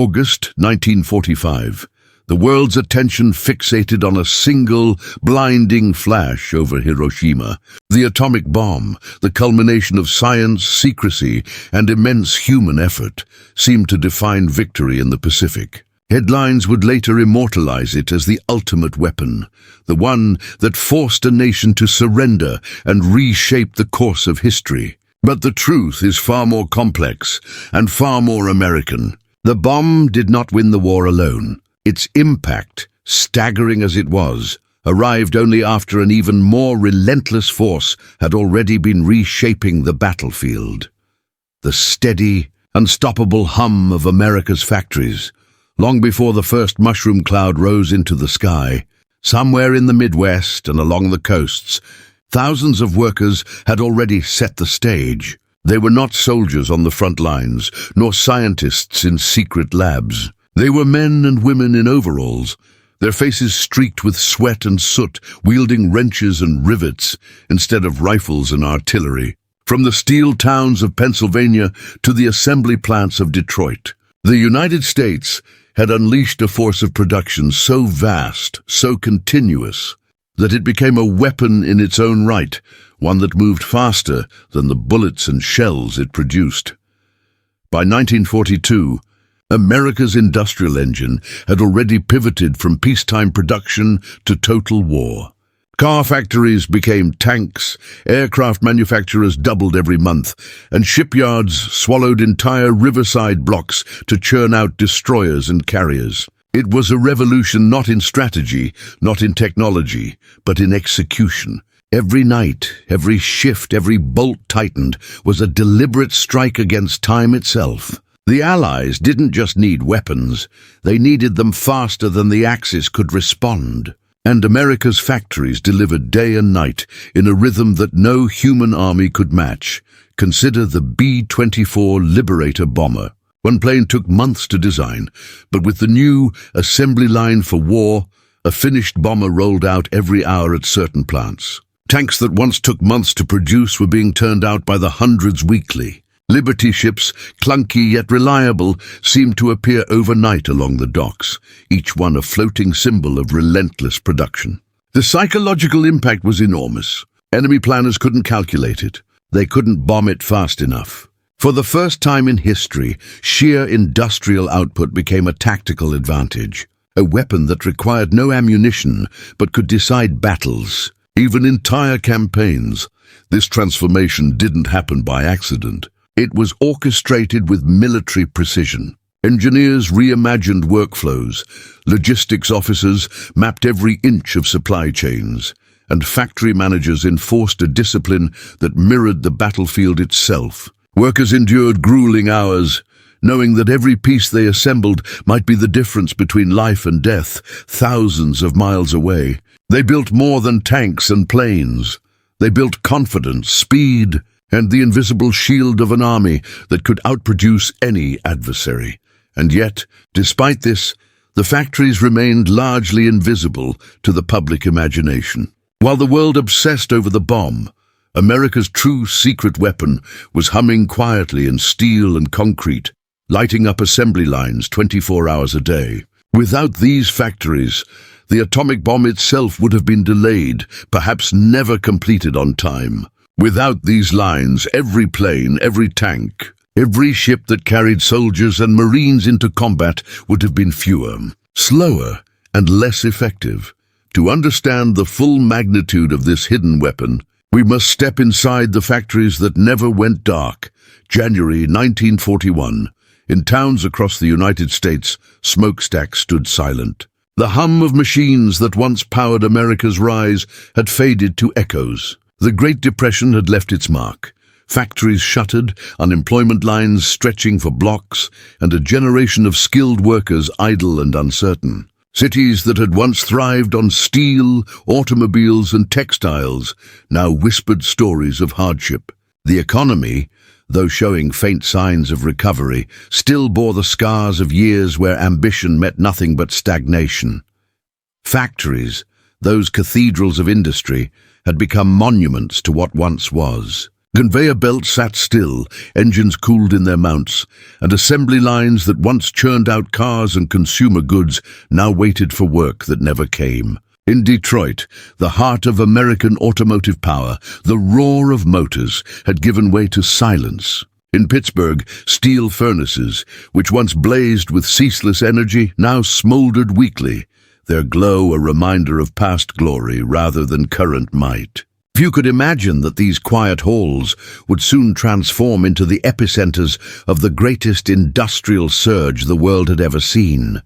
August 1945. The world's attention fixated on a single, blinding flash over Hiroshima. The atomic bomb, the culmination of science, secrecy, and immense human effort, seemed to define victory in the Pacific. Headlines would later immortalize it as the ultimate weapon, the one that forced a nation to surrender and reshape the course of history. But the truth is far more complex and far more American. The bomb did not win the war alone. Its impact, staggering as it was, arrived only after an even more relentless force had already been reshaping the battlefield. The steady, unstoppable hum of America's factories, long before the first mushroom cloud rose into the sky. Somewhere in the Midwest and along the coasts, thousands of workers had already set the stage. They were not soldiers on the front lines, nor scientists in secret labs. They were men and women in overalls, their faces streaked with sweat and soot, wielding wrenches and rivets instead of rifles and artillery. From the steel towns of Pennsylvania to the assembly plants of Detroit, the United States had unleashed a force of production so vast, so continuous, that it became a weapon in its own right, one that moved faster than the bullets and shells it produced. By 1942, America's industrial engine had already pivoted from peacetime production to total war. Car factories became tanks, aircraft manufacturers doubled every month, and shipyards swallowed entire riverside blocks to churn out destroyers and carriers. It was a revolution not in strategy, not in technology, but in execution. Every night, every shift, every bolt tightened was a deliberate strike against time itself. The Allies didn't just need weapons, they needed them faster than the Axis could respond. And America's factories delivered day and night in a rhythm that no human army could match. Consider the B-24 Liberator bomber. One plane took months to design, but with the new assembly line for war, a finished bomber rolled out every hour at certain plants. Tanks that once took months to produce were being turned out by the hundreds weekly. Liberty ships, clunky yet reliable, seemed to appear overnight along the docks, each one a floating symbol of relentless production. The psychological impact was enormous. Enemy planners couldn't calculate it. They couldn't bomb it fast enough. For the first time in history, sheer industrial output became a tactical advantage, a weapon that required no ammunition but could decide battles, even entire campaigns. This transformation didn't happen by accident. It was orchestrated with military precision. Engineers reimagined workflows, logistics officers mapped every inch of supply chains, and factory managers enforced a discipline that mirrored the battlefield itself. Workers endured grueling hours, knowing that every piece they assembled might be the difference between life and death, thousands of miles away. They built more than tanks and planes. They built confidence, speed, and the invisible shield of an army that could outproduce any adversary. And yet, despite this, the factories remained largely invisible to the public imagination. While the world obsessed over the bomb, America's true secret weapon was humming quietly in steel and concrete, lighting up assembly lines 24 hours a day. Without these factories, the atomic bomb itself would have been delayed, perhaps never completed on time. Without these lines, every plane, every tank, every ship that carried soldiers and Marines into combat would have been fewer, slower, and less effective. To understand the full magnitude of this hidden weapon, we must step inside the factories that never went dark. January 1941. In towns across the United States, smokestacks stood silent. The hum of machines that once powered America's rise had faded to echoes. The Great Depression had left its mark. Factories shuttered, unemployment lines stretching for blocks, and a generation of skilled workers idle and uncertain. Cities that had once thrived on steel, automobiles, and textiles now whispered stories of hardship. The economy, though showing faint signs of recovery, still bore the scars of years where ambition met nothing but stagnation. Factories, those cathedrals of industry, had become monuments to what once was. Conveyor belts sat still, engines cooled in their mounts, and assembly lines that once churned out cars and consumer goods now waited for work that never came. In Detroit, the heart of American automotive power, the roar of motors had given way to silence. In Pittsburgh, steel furnaces, which once blazed with ceaseless energy, now smoldered weakly, their glow a reminder of past glory rather than current might. Few could imagine that these quiet halls would soon transform into the epicenters of the greatest industrial surge the world had ever seen.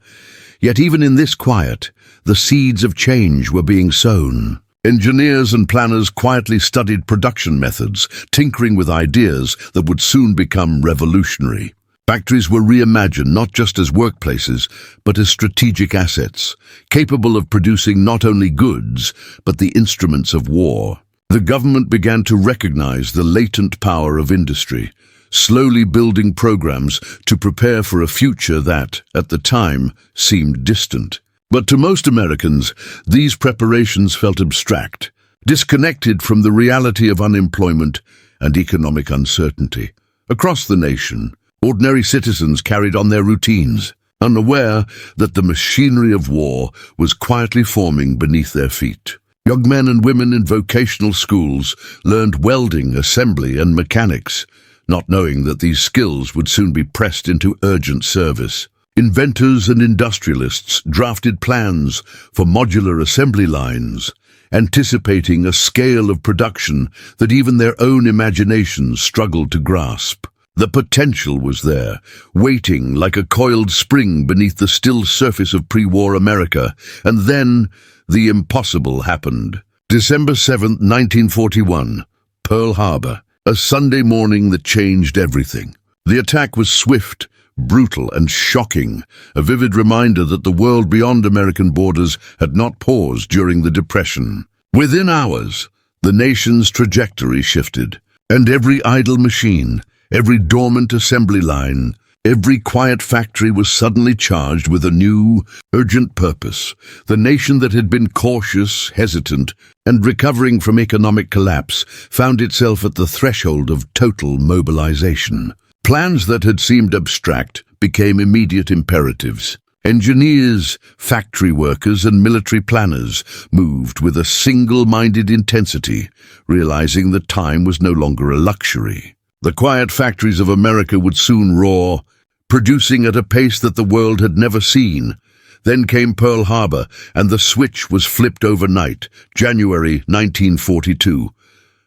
Yet even in this quiet, the seeds of change were being sown. Engineers and planners quietly studied production methods, tinkering with ideas that would soon become revolutionary. Factories were reimagined not just as workplaces, but as strategic assets, capable of producing not only goods, but the instruments of war. The government began to recognize the latent power of industry, slowly building programs to prepare for a future that, at the time, seemed distant. But to most Americans, these preparations felt abstract, disconnected from the reality of unemployment and economic uncertainty. Across the nation, ordinary citizens carried on their routines, unaware that the machinery of war was quietly forming beneath their feet. Young men and women in vocational schools learned welding, assembly, and mechanics, not knowing that these skills would soon be pressed into urgent service. Inventors and industrialists drafted plans for modular assembly lines, anticipating a scale of production that even their own imaginations struggled to grasp. The potential was there, waiting like a coiled spring beneath the still surface of pre-war America, and then the impossible happened. December 7, 1941, Pearl Harbor, a Sunday morning that changed everything. The attack was swift, brutal, and shocking, a vivid reminder that the world beyond American borders had not paused during the Depression. Within hours, the nation's trajectory shifted, and every idle machine, every dormant assembly line, every quiet factory was suddenly charged with a new, urgent purpose. The nation that had been cautious, hesitant, and recovering from economic collapse found itself at the threshold of total mobilization. Plans that had seemed abstract became immediate imperatives. Engineers, factory workers, and military planners moved with a single-minded intensity, realizing that time was no longer a luxury. The quiet factories of America would soon roar, producing at a pace that the world had never seen. Then came Pearl Harbor, and the switch was flipped overnight, January 1942.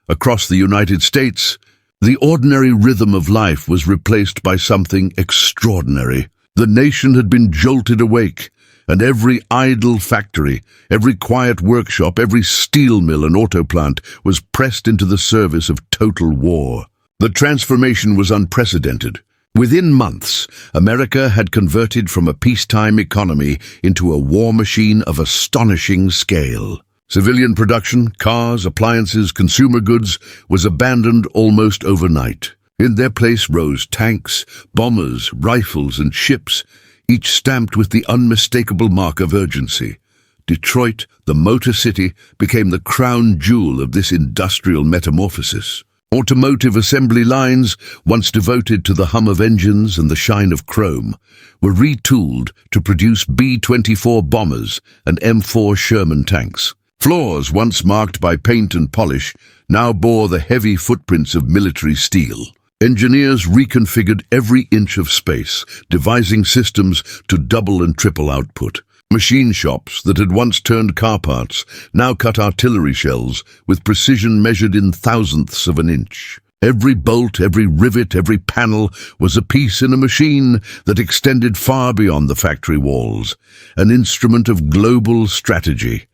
Across the United States, the ordinary rhythm of life was replaced by something extraordinary. The nation had been jolted awake, and every idle factory, every quiet workshop, every steel mill and auto plant was pressed into the service of total war. The transformation was unprecedented. Within months, America had converted from a peacetime economy into a war machine of astonishing scale. Civilian production, cars, appliances, consumer goods, was abandoned almost overnight. In their place rose tanks, bombers, rifles, and ships, each stamped with the unmistakable mark of urgency. Detroit, the Motor City, became the crown jewel of this industrial metamorphosis. Automotive assembly lines, once devoted to the hum of engines and the shine of chrome, were retooled to produce B-24 bombers and M4 Sherman tanks. Floors, once marked by paint and polish, now bore the heavy footprints of military steel. Engineers reconfigured every inch of space, devising systems to double and triple output. Machine shops that had once turned car parts now cut artillery shells with precision measured in thousandths of an inch. Every bolt, every rivet, every panel was a piece in a machine that extended far beyond the factory walls, an instrument of global strategy.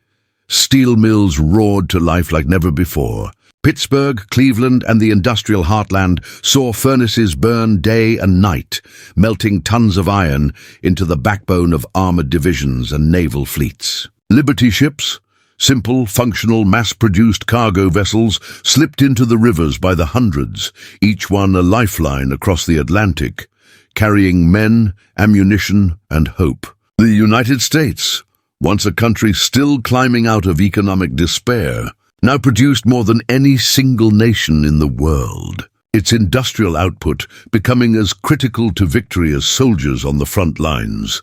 Steel mills roared to life like never before. Pittsburgh, Cleveland, and the industrial heartland saw furnaces burn day and night, melting tons of iron into the backbone of armored divisions and naval fleets. Liberty ships, simple, functional, mass-produced cargo vessels, slipped into the rivers by the hundreds, each one a lifeline across the Atlantic, carrying men, ammunition, and hope. The United States, once a country still climbing out of economic despair, now produced more than any single nation in the world, its industrial output becoming as critical to victory as soldiers on the front lines.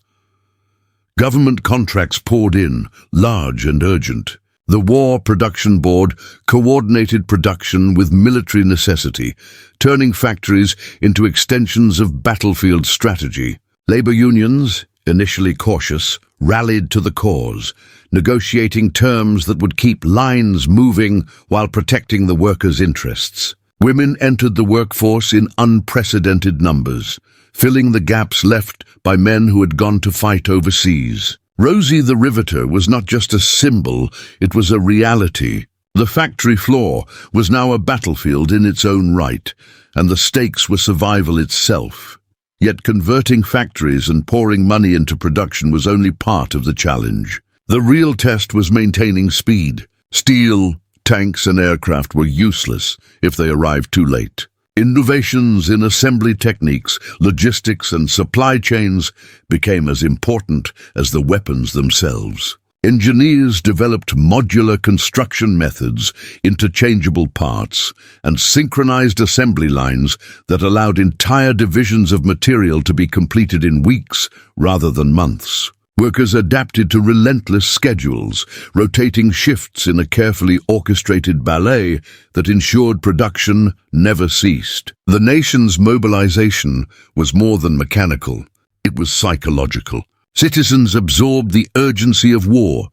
Government contracts poured in, large and urgent. The War Production Board coordinated production with military necessity, turning factories into extensions of battlefield strategy. Labor unions, initially cautious, rallied to the cause, negotiating terms that would keep lines moving while protecting the workers' interests. Women entered the workforce in unprecedented numbers, filling the gaps left by men who had gone to fight overseas. Rosie the Riveter was not just a symbol, it was a reality. The factory floor was now a battlefield in its own right, and the stakes were survival itself. Yet converting factories and pouring money into production was only part of the challenge. The real test was maintaining speed. Steel, tanks and aircraft were useless if they arrived too late. Innovations in assembly techniques, logistics and supply chains became as important as the weapons themselves. Engineers developed modular construction methods, interchangeable parts, and synchronized assembly lines that allowed entire divisions of material to be completed in weeks rather than months. Workers adapted to relentless schedules, rotating shifts in a carefully orchestrated ballet that ensured production never ceased. The nation's mobilization was more than mechanical. It was psychological. Citizens absorbed the urgency of war,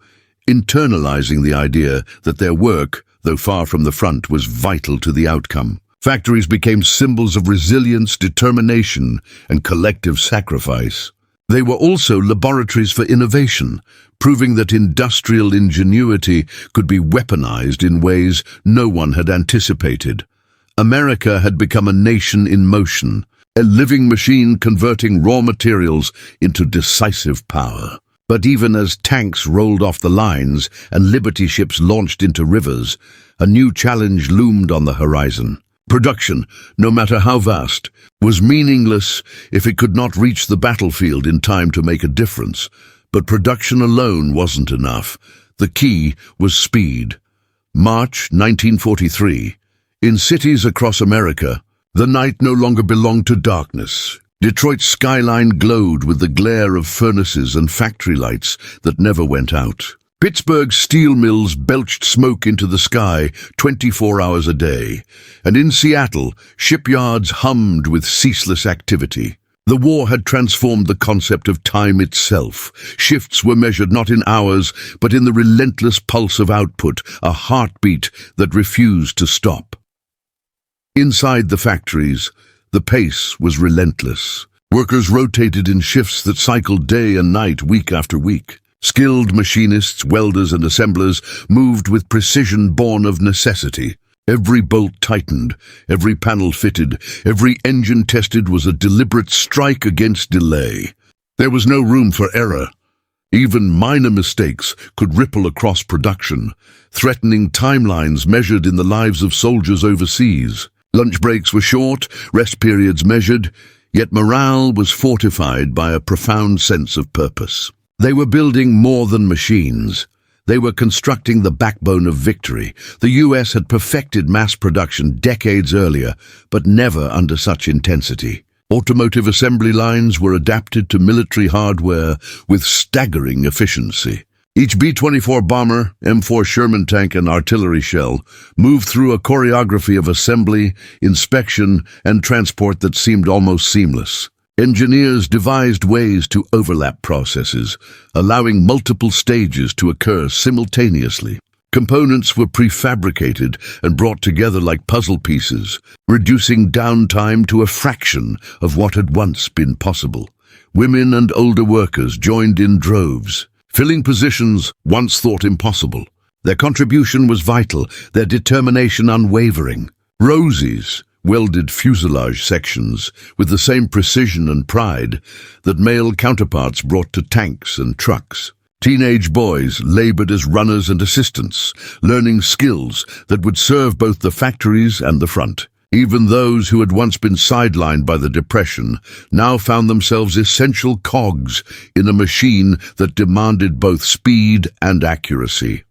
internalizing the idea that their work, though far from the front, was vital to the outcome. Factories became symbols of resilience, determination, and collective sacrifice. They were also laboratories for innovation, proving that industrial ingenuity could be weaponized in ways no one had anticipated. America had become a nation in motion, a living machine converting raw materials into decisive power. But even as tanks rolled off the lines and Liberty ships launched into rivers, a new challenge loomed on the horizon. Production, no matter how vast, was meaningless if it could not reach the battlefield in time to make a difference. But production alone wasn't enough. The key was speed. March 1943. In cities across America, the night no longer belonged to darkness. Detroit's skyline glowed with the glare of furnaces and factory lights that never went out. Pittsburgh's steel mills belched smoke into the sky 24 hours a day, and in Seattle, shipyards hummed with ceaseless activity. The war had transformed the concept of time itself. Shifts were measured not in hours, but in the relentless pulse of output, a heartbeat that refused to stop. Inside the factories, the pace was relentless. Workers rotated in shifts that cycled day and night, week after week. Skilled machinists, welders and assemblers moved with precision born of necessity. Every bolt tightened, every panel fitted, every engine tested was a deliberate strike against delay. There was no room for error. Even minor mistakes could ripple across production, threatening timelines measured in the lives of soldiers overseas. Lunch breaks were short, rest periods measured, yet morale was fortified by a profound sense of purpose. They were building more than machines. They were constructing the backbone of victory. The US had perfected mass production decades earlier, but never under such intensity. Automotive assembly lines were adapted to military hardware with staggering efficiency. Each B-24 bomber, M4 Sherman tank and artillery shell moved through a choreography of assembly, inspection, and transport that seemed almost seamless. Engineers devised ways to overlap processes, allowing multiple stages to occur simultaneously. Components were prefabricated and brought together like puzzle pieces, reducing downtime to a fraction of what had once been possible. Women and older workers joined in droves, filling positions once thought impossible. Their contribution was vital, their determination unwavering. Rosie's welded fuselage sections with the same precision and pride that male counterparts brought to tanks and trucks. Teenage boys labored as runners and assistants, learning skills that would serve both the factories and the front. Even those who had once been sidelined by the Depression now found themselves essential cogs in a machine that demanded both speed and accuracy.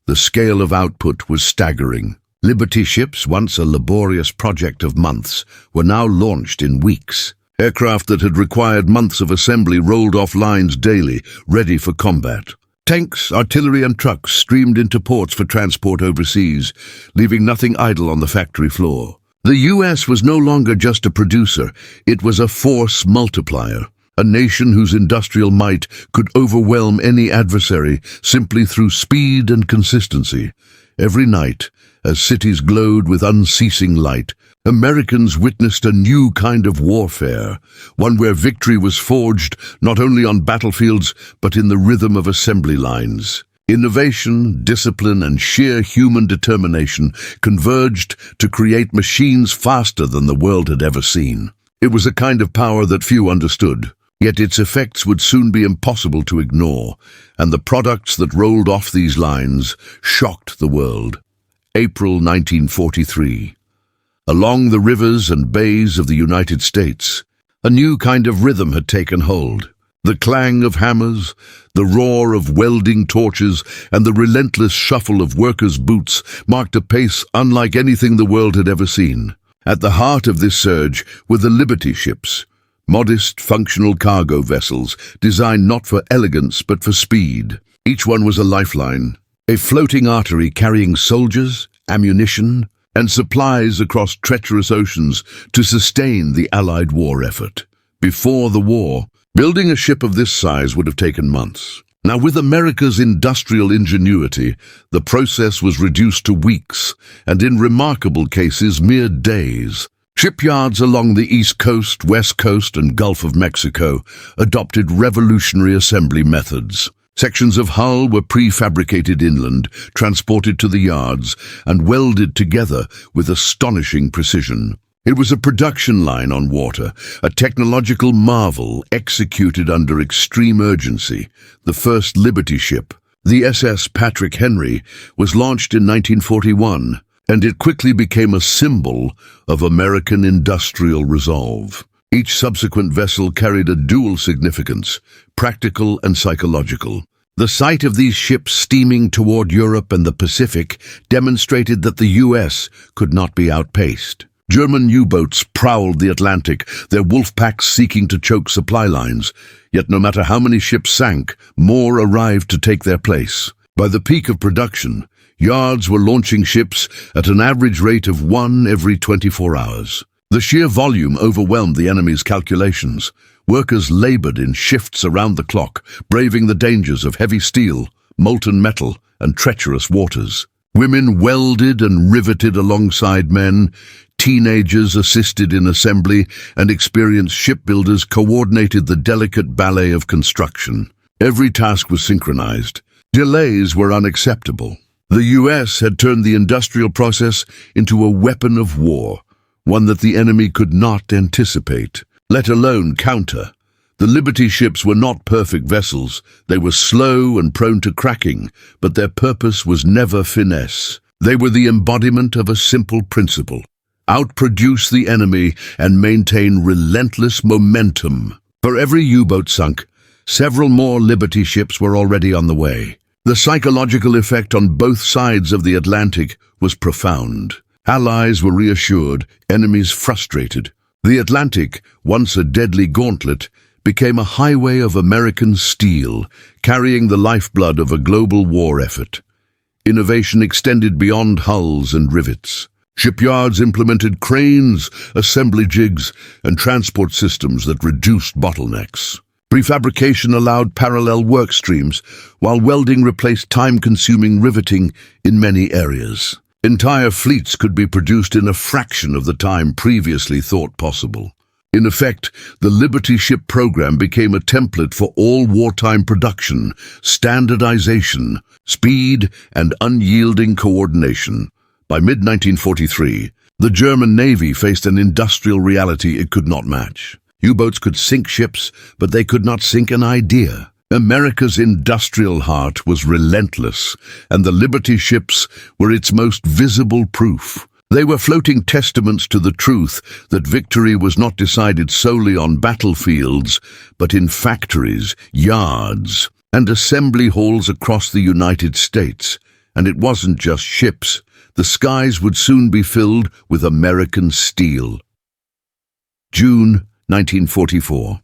The scale of output was staggering. Liberty ships, once a laborious project of months, were now launched in weeks. Aircraft that had required months of assembly rolled off lines daily, ready for combat. Tanks, artillery and trucks streamed into ports for transport overseas, leaving nothing idle on the factory floor. The US was no longer just a producer, it was a force multiplier. A nation whose industrial might could overwhelm any adversary simply through speed and consistency. Every night, as cities glowed with unceasing light, Americans witnessed a new kind of warfare, one where victory was forged not only on battlefields but in the rhythm of assembly lines. Innovation, discipline, and sheer human determination converged to create machines faster than the world had ever seen. It was a kind of power that few understood. Yet its effects would soon be impossible to ignore, and the products that rolled off these lines shocked the world. April 1943. Along the rivers and bays of the United States, a new kind of rhythm had taken hold. The clang of hammers, the roar of welding torches, and the relentless shuffle of workers' boots marked a pace unlike anything the world had ever seen. At the heart of this surge were the Liberty ships, modest, functional cargo vessels designed not for elegance but for speed. Each one was a lifeline, a floating artery carrying soldiers, ammunition, and supplies across treacherous oceans to sustain the Allied war effort. Before the war, building a ship of this size would have taken months. Now, with America's industrial ingenuity, the process was reduced to weeks, and in remarkable cases, mere days. Shipyards along the East Coast, West Coast, and Gulf of Mexico adopted revolutionary assembly methods. Sections of hull were prefabricated inland, transported to the yards, and welded together with astonishing precision. It was a production line on water, a technological marvel executed under extreme urgency. The first Liberty ship, the SS Patrick Henry, was launched in 1941, and it quickly became a symbol of American industrial resolve. Each subsequent vessel carried a dual significance, practical and psychological. The sight of these ships steaming toward Europe and the Pacific demonstrated that the US could not be outpaced. German U-boats prowled the Atlantic, their wolf packs seeking to choke supply lines. Yet no matter how many ships sank, more arrived to take their place. By the peak of production, yards were launching ships at an average rate of 1 every 24 hours. The sheer volume overwhelmed the enemy's calculations. Workers labored in shifts around the clock, braving the dangers of heavy steel, molten metal, and treacherous waters. Women welded and riveted alongside men. Teenagers assisted in assembly, and experienced shipbuilders coordinated the delicate ballet of construction. Every task was synchronized. Delays were unacceptable. The US had turned the industrial process into a weapon of war, one that the enemy could not anticipate, let alone counter. The Liberty ships were not perfect vessels. They were slow and prone to cracking, but their purpose was never finesse. They were the embodiment of a simple principle: outproduce the enemy and maintain relentless momentum. For every U-boat sunk, several more Liberty ships were already on the way. The psychological effect on both sides of the Atlantic was profound. Allies were reassured, enemies frustrated. The Atlantic, once a deadly gauntlet, became a highway of American steel, carrying the lifeblood of a global war effort. Innovation extended beyond hulls and rivets. Shipyards implemented cranes, assembly jigs, and transport systems that reduced bottlenecks. Prefabrication allowed parallel work streams, while welding replaced time-consuming riveting in many areas. Entire fleets could be produced in a fraction of the time previously thought possible. In effect, the Liberty ship program became a template for all wartime production, standardization, speed, and unyielding coordination. By mid-1943, the German Navy faced an industrial reality it could not match. U-boats could sink ships, but they could not sink an idea. America's industrial heart was relentless, and the Liberty ships were its most visible proof. They were floating testaments to the truth that victory was not decided solely on battlefields, but in factories, yards, and assembly halls across the United States. And it wasn't just ships. The skies would soon be filled with American steel. June 1944.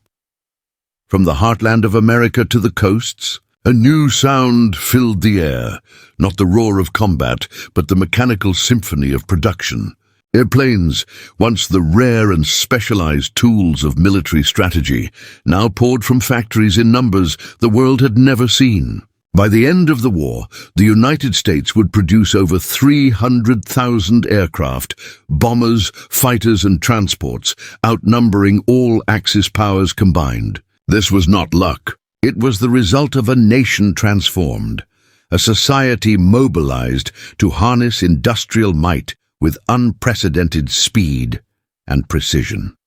From the heartland of America to the coasts, a new sound filled the air, not the roar of combat, but the mechanical symphony of production. Airplanes, once the rare and specialized tools of military strategy, now poured from factories in numbers the world had never seen. By the end of the war, the United States would produce over 300,000 aircraft, bombers, fighters, and transports, outnumbering all Axis powers combined. This was not luck. It was the result of a nation transformed, a society mobilized to harness industrial might with unprecedented speed and precision.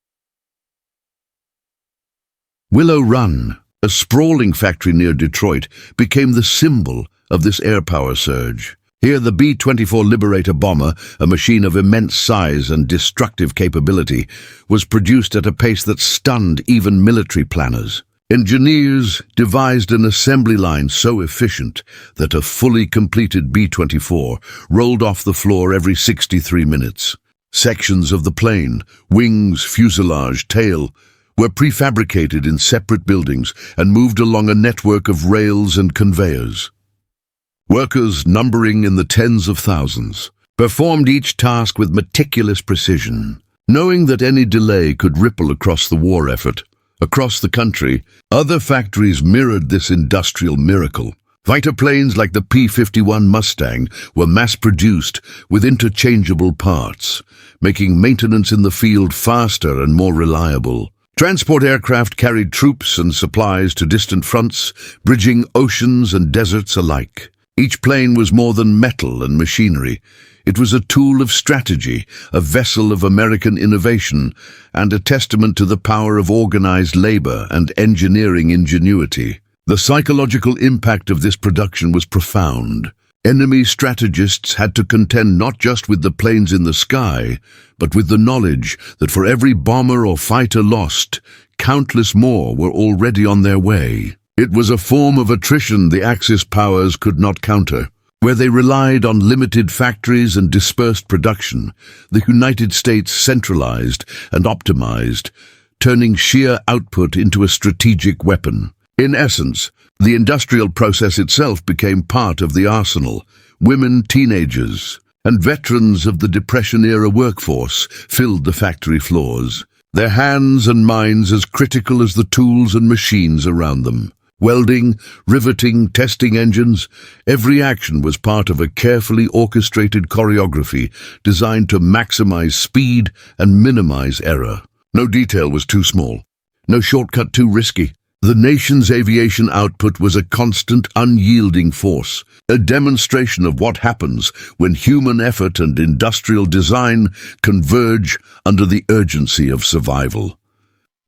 Willow Run, a sprawling factory near Detroit, became the symbol of this air power surge. Here the B-24 Liberator bomber, a machine of immense size and destructive capability, was produced at a pace that stunned even military planners. Engineers devised an assembly line so efficient that a fully completed B-24 rolled off the floor every 63 minutes. Sections of the plane, wings, fuselage, tail, were prefabricated in separate buildings and moved along a network of rails and conveyors. Workers, numbering in the tens of thousands, performed each task with meticulous precision, knowing that any delay could ripple across the war effort. Across the country, other factories mirrored this industrial miracle. Fighter planes like the P-51 Mustang were mass-produced with interchangeable parts, making maintenance in the field faster and more reliable. Transport aircraft carried troops and supplies to distant fronts, bridging oceans and deserts alike. Each plane was more than metal and machinery. It was a tool of strategy, a vessel of American innovation, and a testament to the power of organized labor and engineering ingenuity. The psychological impact of this production was profound. Enemy strategists had to contend not just with the planes in the sky, but with the knowledge that for every bomber or fighter lost, countless more were already on their way. It was a form of attrition the Axis powers could not counter. Where they relied on limited factories and dispersed production, the United States centralized and optimized, turning sheer output into a strategic weapon. In essence, the industrial process itself became part of the arsenal. Women, teenagers, and veterans of the Depression-era workforce filled the factory floors, their hands and minds as critical as the tools and machines around them. Welding, riveting, testing engines, every action was part of a carefully orchestrated choreography designed to maximize speed and minimize error. No detail was too small, no shortcut too risky. The nation's aviation output was a constant, unyielding force, a demonstration of what happens when human effort and industrial design converge under the urgency of survival.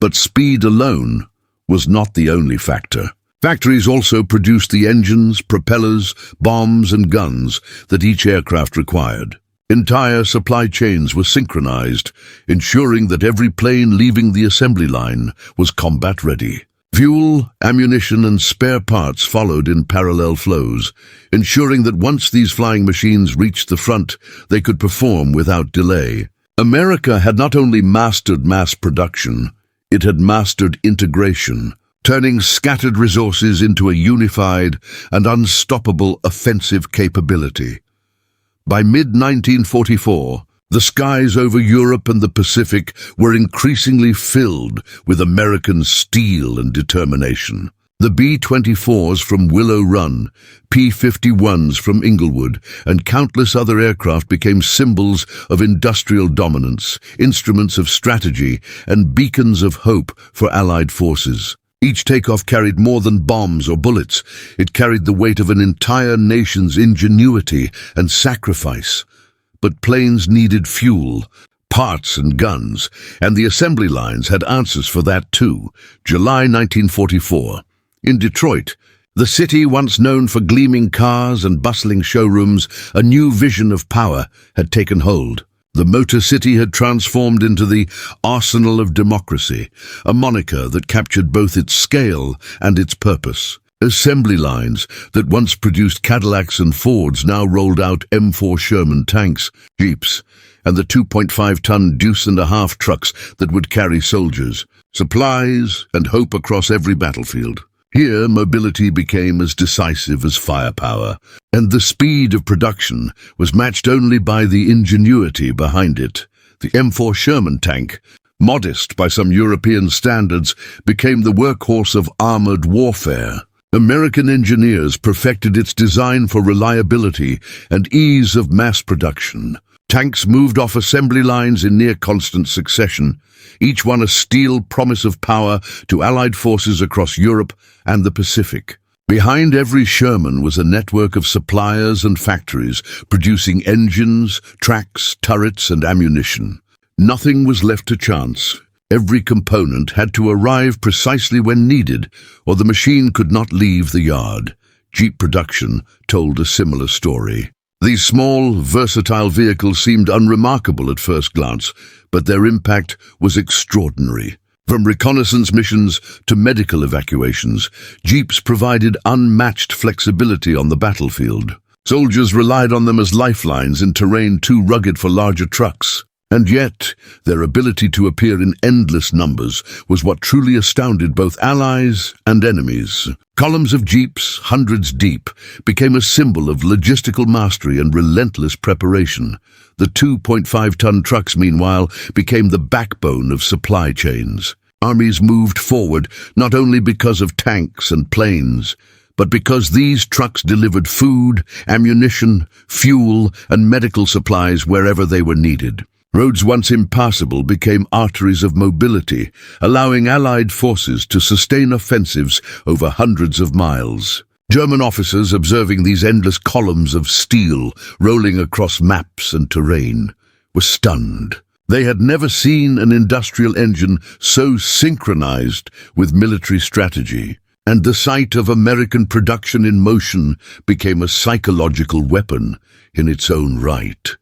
But speed alone was not the only factor. Factories also produced the engines, propellers, bombs, and guns that each aircraft required. Entire supply chains were synchronized, ensuring that every plane leaving the assembly line was combat-ready. Fuel, ammunition, and spare parts followed in parallel flows, ensuring that once these flying machines reached the front, they could perform without delay. America had not only mastered mass production, it had mastered integration, turning scattered resources into a unified and unstoppable offensive capability. By mid-1944, the skies over Europe and the Pacific were increasingly filled with American steel and determination. The B-24s from Willow Run, P-51s from Inglewood, and countless other aircraft became symbols of industrial dominance, instruments of strategy, and beacons of hope for Allied forces. Each takeoff carried more than bombs or bullets. It carried the weight of an entire nation's ingenuity and sacrifice. But planes needed fuel, parts and guns, and the assembly lines had answers for that too. July 1944. In Detroit, the city once known for gleaming cars and bustling showrooms, a new vision of power had taken hold. The Motor City had transformed into the arsenal of democracy, a moniker that captured both its scale and its purpose. Assembly lines that once produced Cadillacs and Fords now rolled out M4 Sherman tanks, jeeps, and the 2.5-ton deuce-and-a-half trucks that would carry soldiers, supplies, and hope across every battlefield. Here, mobility became as decisive as firepower, and the speed of production was matched only by the ingenuity behind it. The M4 Sherman tank, modest by some European standards, became the workhorse of armored warfare. American engineers perfected its design for reliability and ease of mass production. Tanks moved off assembly lines in near-constant succession, each one a steel promise of power to Allied forces across Europe and the Pacific. Behind every Sherman was a network of suppliers and factories producing engines, tracks, turrets, and ammunition. Nothing was left to chance. Every component had to arrive precisely when needed, or the machine could not leave the yard. Jeep production told a similar story. These small, versatile vehicles seemed unremarkable at first glance, but their impact was extraordinary. From reconnaissance missions to medical evacuations, Jeeps provided unmatched flexibility on the battlefield. Soldiers relied on them as lifelines in terrain too rugged for larger trucks. And yet, their ability to appear in endless numbers was what truly astounded both allies and enemies. Columns of jeeps, hundreds deep, became a symbol of logistical mastery and relentless preparation. The 2.5-ton trucks, meanwhile, became the backbone of supply chains. Armies moved forward not only because of tanks and planes, but because these trucks delivered food, ammunition, fuel, and medical supplies wherever they were needed. Roads once impassable became arteries of mobility, allowing Allied forces to sustain offensives over hundreds of miles. German officers, observing these endless columns of steel rolling across maps and terrain, were stunned. They had never seen an industrial engine so synchronized with military strategy, and the sight of American production in motion became a psychological weapon in its own right.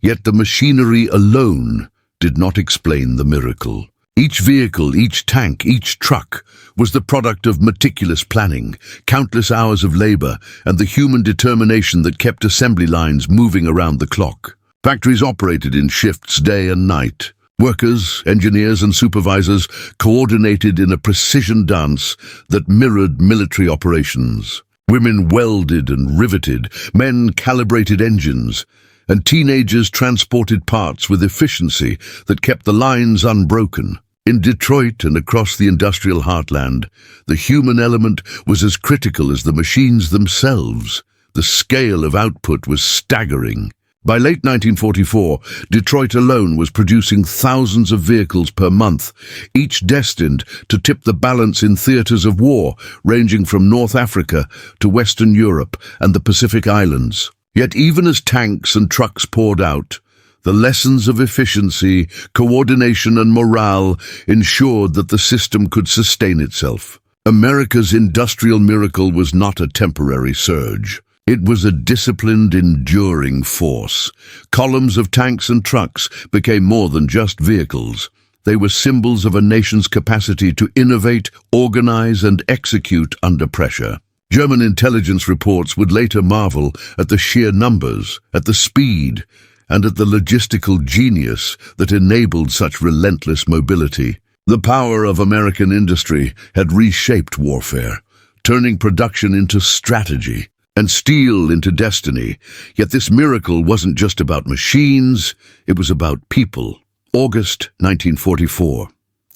Yet the machinery alone did not explain the miracle. Each vehicle, each tank, each truck was the product of meticulous planning, countless hours of labor, and the human determination that kept assembly lines moving around the clock. Factories operated in shifts day and night. Workers, engineers, and supervisors coordinated in a precision dance that mirrored military operations. Women welded and riveted, men calibrated engines, and teenagers transported parts with efficiency that kept the lines unbroken. In Detroit and across the industrial heartland, the human element was as critical as the machines themselves. The scale of output was staggering. By late 1944, Detroit alone was producing thousands of vehicles per month, each destined to tip the balance in theaters of war, ranging from North Africa to Western Europe and the Pacific Islands. Yet even as tanks and trucks poured out, the lessons of efficiency, coordination, and morale ensured that the system could sustain itself. America's industrial miracle was not a temporary surge. It was a disciplined, enduring force. Columns of tanks and trucks became more than just vehicles. They were symbols of a nation's capacity to innovate, organize, and execute under pressure. German intelligence reports would later marvel at the sheer numbers, at the speed, and at the logistical genius that enabled such relentless mobility. The power of American industry had reshaped warfare, turning production into strategy and steel into destiny. Yet this miracle wasn't just about machines, it was about people. August 1944.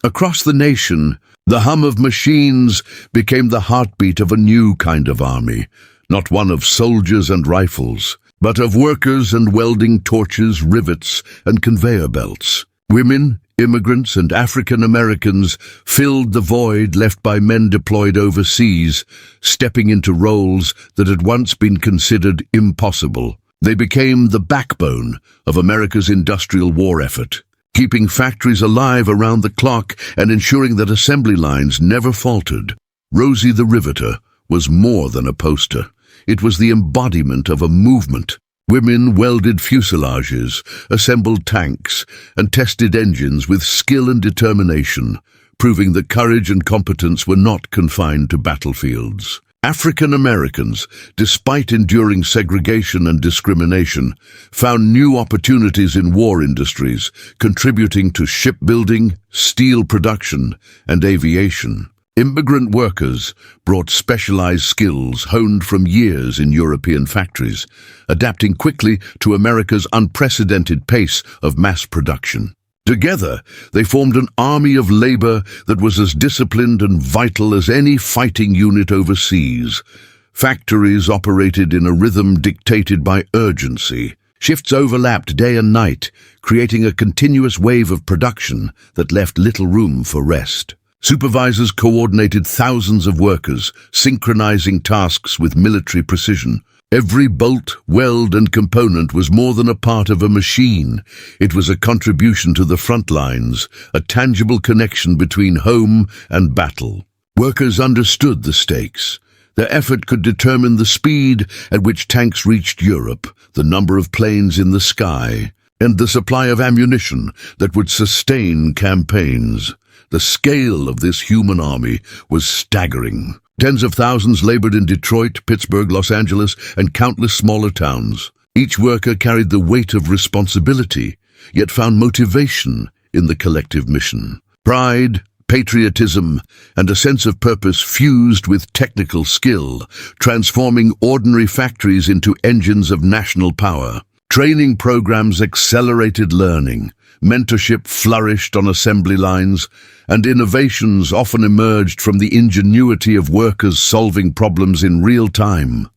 Across the nation, the hum of machines became the heartbeat of a new kind of army, not one of soldiers and rifles, but of workers and welding torches, rivets, and conveyor belts. Women, immigrants, and African Americans filled the void left by men deployed overseas, stepping into roles that had once been considered impossible. They became the backbone of America's industrial war effort, keeping factories alive around the clock and ensuring that assembly lines never faltered. Rosie the Riveter was more than a poster. It was the embodiment of a movement. Women welded fuselages, assembled tanks, and tested engines with skill and determination, proving that courage and competence were not confined to battlefields. African Americans, despite enduring segregation and discrimination, found new opportunities in war industries, contributing to shipbuilding, steel production, and aviation. Immigrant workers brought specialized skills honed from years in European factories, adapting quickly to America's unprecedented pace of mass production. Together, they formed an army of labor that was as disciplined and vital as any fighting unit overseas. Factories operated in a rhythm dictated by urgency. Shifts overlapped day and night, creating a continuous wave of production that left little room for rest. Supervisors coordinated thousands of workers, synchronizing tasks with military precision. Every bolt, weld, and component was more than a part of a machine. It was a contribution to the front lines, a tangible connection between home and battle. Workers understood the stakes. Their effort could determine the speed at which tanks reached Europe, the number of planes in the sky, and the supply of ammunition that would sustain campaigns. The scale of this human army was staggering. Tens of thousands labored in Detroit, Pittsburgh, Los Angeles, and countless smaller towns. Each worker carried the weight of responsibility, yet found motivation in the collective mission. Pride, patriotism, and a sense of purpose fused with technical skill, transforming ordinary factories into engines of national power. Training programs accelerated learning. Mentorship flourished on assembly lines, and innovations often emerged from the ingenuity of workers solving problems in real time.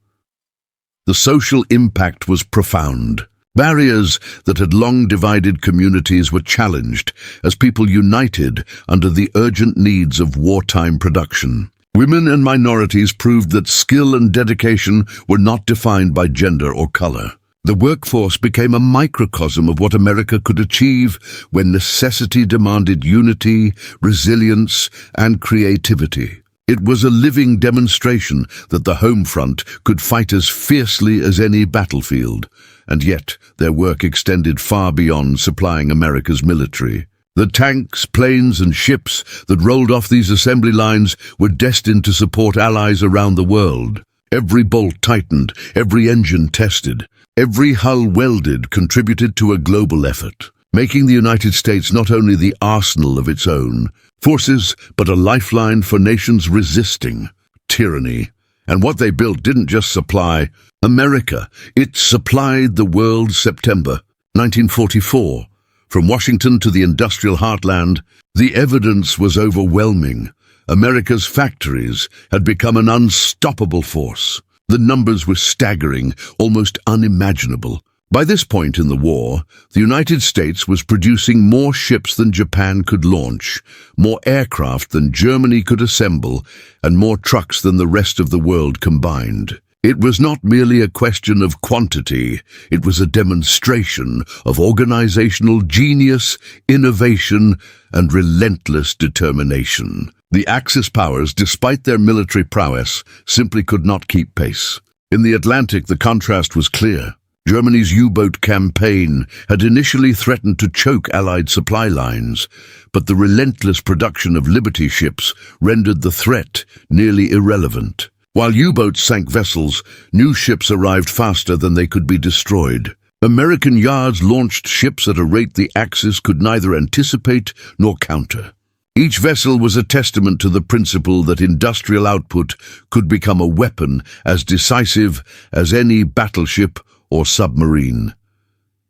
The social impact was profound. Barriers that had long divided communities were challenged as people united under the urgent needs of wartime production. Women and minorities proved that skill and dedication were not defined by gender or color. The workforce became a microcosm of what America could achieve when necessity demanded unity, resilience, and creativity. It was a living demonstration that the home front could fight as fiercely as any battlefield, and yet their work extended far beyond supplying America's military. The tanks, planes, and ships that rolled off these assembly lines were destined to support allies around the world. Every bolt tightened, every engine tested. Every hull welded contributed to a global effort, making the United States not only the arsenal of its own forces, but a lifeline for nations resisting tyranny. And what they built didn't just supply America, it supplied the world. September 1944. From Washington to the industrial heartland, the evidence was overwhelming. America's factories had become an unstoppable force. The numbers were staggering, almost unimaginable. By this point in the war, the United States was producing more ships than Japan could launch, more aircraft than Germany could assemble, and more trucks than the rest of the world combined. It was not merely a question of quantity, it was a demonstration of organizational genius, innovation, and relentless determination. The Axis powers, despite their military prowess, simply could not keep pace. In the Atlantic, the contrast was clear. Germany's U-boat campaign had initially threatened to choke Allied supply lines, but the relentless production of Liberty ships rendered the threat nearly irrelevant. While U-boats sank vessels, new ships arrived faster than they could be destroyed. American yards launched ships at a rate the Axis could neither anticipate nor counter. Each vessel was a testament to the principle that industrial output could become a weapon as decisive as any battleship or submarine.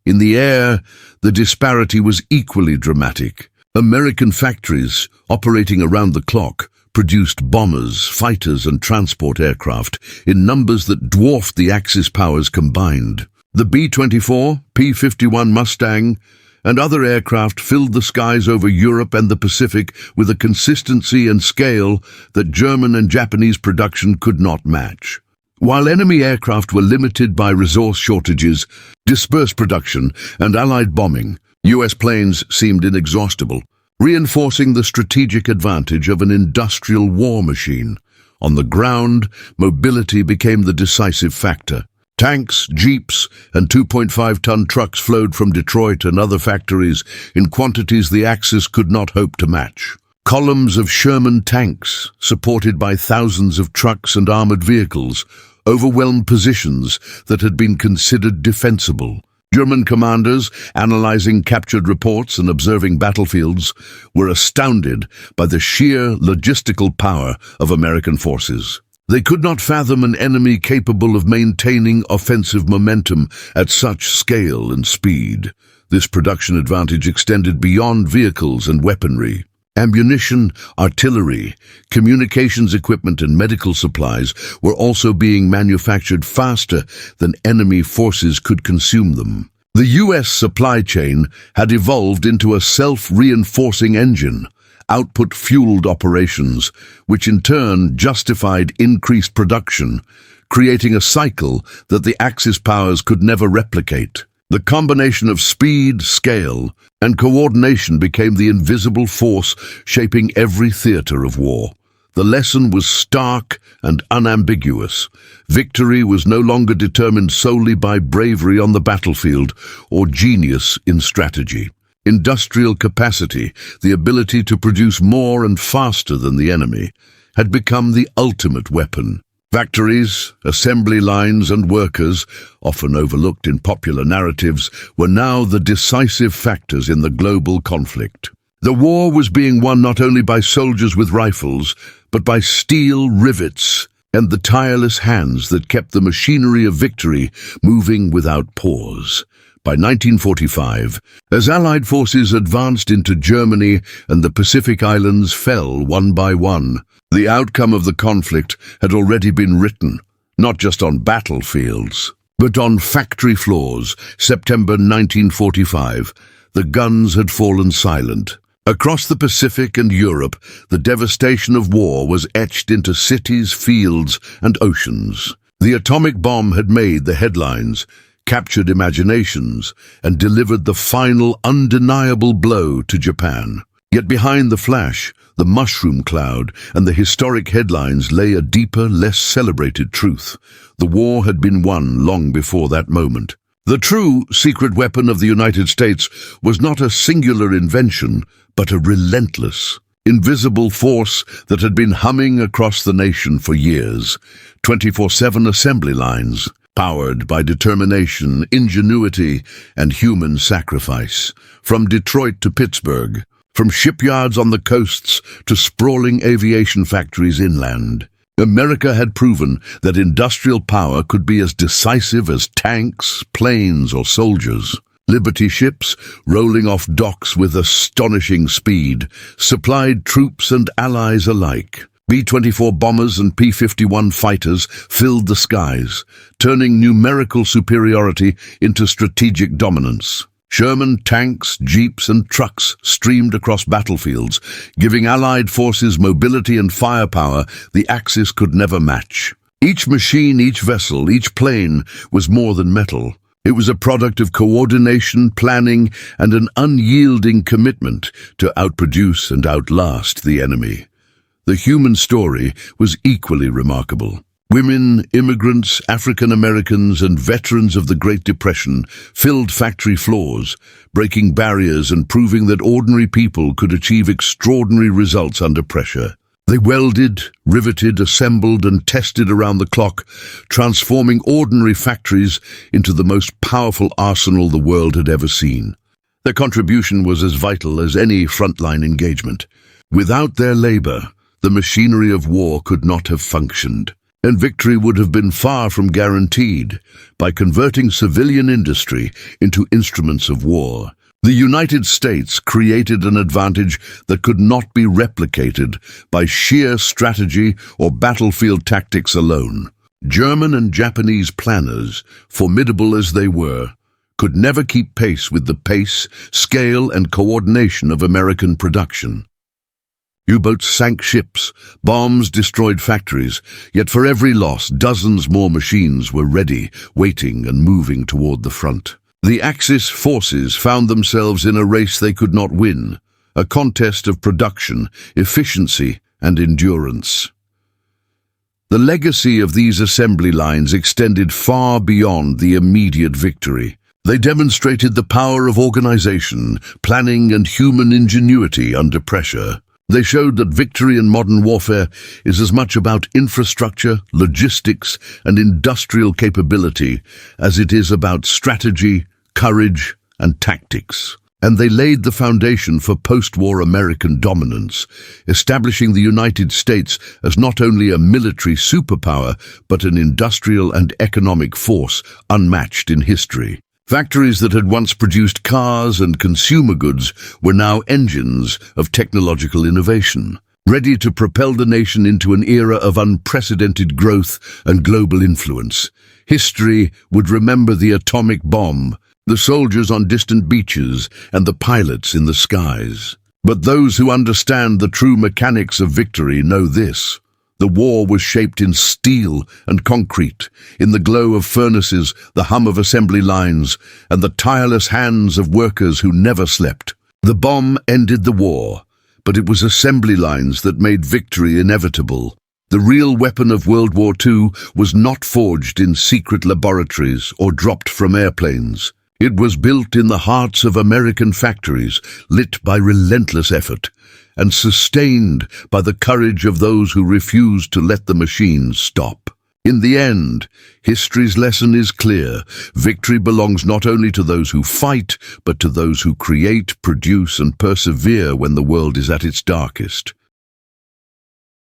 In the air, the disparity was equally dramatic. American factories, operating around the clock, produced bombers, fighters, and transport aircraft in numbers that dwarfed the Axis powers combined. The B-24, P-51 Mustang, and other aircraft filled the skies over Europe and the Pacific with a consistency and scale that German and Japanese production could not match. While enemy aircraft were limited by resource shortages, dispersed production, and Allied bombing, U.S. planes seemed inexhaustible, reinforcing the strategic advantage of an industrial war machine. On the ground, mobility became the decisive factor. Tanks, jeeps, and 2.5-ton trucks flowed from Detroit and other factories in quantities the Axis could not hope to match. Columns of Sherman tanks, supported by thousands of trucks and armored vehicles, overwhelmed positions that had been considered defensible. German commanders, analyzing captured reports and observing battlefields, were astounded by the sheer logistical power of American forces. They could not fathom an enemy capable of maintaining offensive momentum at such scale and speed. This production advantage extended beyond vehicles and weaponry. Ammunition, artillery, communications equipment and medical supplies were also being manufactured faster than enemy forces could consume them. The U.S. supply chain had evolved into a self-reinforcing engine, output-fueled operations, which in turn justified increased production, creating a cycle that the Axis powers could never replicate. The combination of speed, scale, and coordination became the invisible force shaping every theater of war. The lesson was stark and unambiguous. Victory was no longer determined solely by bravery on the battlefield or genius in strategy. Industrial capacity, the ability to produce more and faster than the enemy, had become the ultimate weapon. Factories, assembly lines, and workers, often overlooked in popular narratives, were now the decisive factors in the global conflict. The war was being won not only by soldiers with rifles, but by steel rivets and the tireless hands that kept the machinery of victory moving without pause. By 1945, as Allied forces advanced into Germany and the Pacific Islands fell one by one, the outcome of the conflict had already been written, not just on battlefields, but on factory floors. September 1945, the guns had fallen silent. Across the Pacific and Europe, the devastation of war was etched into cities, fields, and oceans. The atomic bomb had made the headlines, captured imaginations, and delivered the final undeniable blow to Japan. Yet behind the flash, the mushroom cloud, and the historic headlines lay a deeper, less celebrated truth. The war had been won long before that moment. The true secret weapon of the United States was not a singular invention, but a relentless, invisible force that had been humming across the nation for years. 24/7 assembly lines, powered by determination, ingenuity, and human sacrifice. From Detroit to Pittsburgh, from shipyards on the coasts to sprawling aviation factories inland, America had proven that industrial power could be as decisive as tanks, planes, or soldiers. Liberty ships, rolling off docks with astonishing speed, supplied troops and allies alike. B-24 bombers and P-51 fighters filled the skies, turning numerical superiority into strategic dominance. Sherman tanks, jeeps, and trucks streamed across battlefields, giving Allied forces mobility and firepower the Axis could never match. Each machine, each vessel, each plane was more than metal. It was a product of coordination, planning, and an unyielding commitment to outproduce and outlast the enemy. The human story was equally remarkable. Women, immigrants, African Americans, and veterans of the Great Depression filled factory floors, breaking barriers and proving that ordinary people could achieve extraordinary results under pressure. They welded, riveted, assembled, and tested around the clock, transforming ordinary factories into the most powerful arsenal the world had ever seen. Their contribution was as vital as any frontline engagement. Without their labor, the machinery of war could not have functioned, and victory would have been far from guaranteed. By converting civilian industry into instruments of war, the United States created an advantage that could not be replicated by sheer strategy or battlefield tactics alone. German and Japanese planners, formidable as they were, could never keep pace with the pace, scale, and coordination of American production. U-boats sank ships, bombs destroyed factories, yet for every loss, dozens more machines were ready, waiting, and moving toward the front. The Axis forces found themselves in a race they could not win, a contest of production, efficiency, and endurance. The legacy of these assembly lines extended far beyond the immediate victory. They demonstrated the power of organization, planning, and human ingenuity under pressure. They showed that victory in modern warfare is as much about infrastructure, logistics, and industrial capability as it is about strategy, courage, and tactics. And they laid the foundation for post-war American dominance, establishing the United States as not only a military superpower, but an industrial and economic force unmatched in history. Factories that had once produced cars and consumer goods were now engines of technological innovation, ready to propel the nation into an era of unprecedented growth and global influence. History would remember the atomic bomb, the soldiers on distant beaches, and the pilots in the skies. But those who understand the true mechanics of victory know this. The war was shaped in steel and concrete, in the glow of furnaces, the hum of assembly lines, and the tireless hands of workers who never slept. The bomb ended the war, but it was assembly lines that made victory inevitable. The real weapon of World War II was not forged in secret laboratories or dropped from airplanes. It was built in the hearts of American factories, lit by relentless effort, and sustained by the courage of those who refused to let the machines stop. In the end, history's lesson is clear. Victory belongs not only to those who fight, but to those who create, produce, and persevere when the world is at its darkest.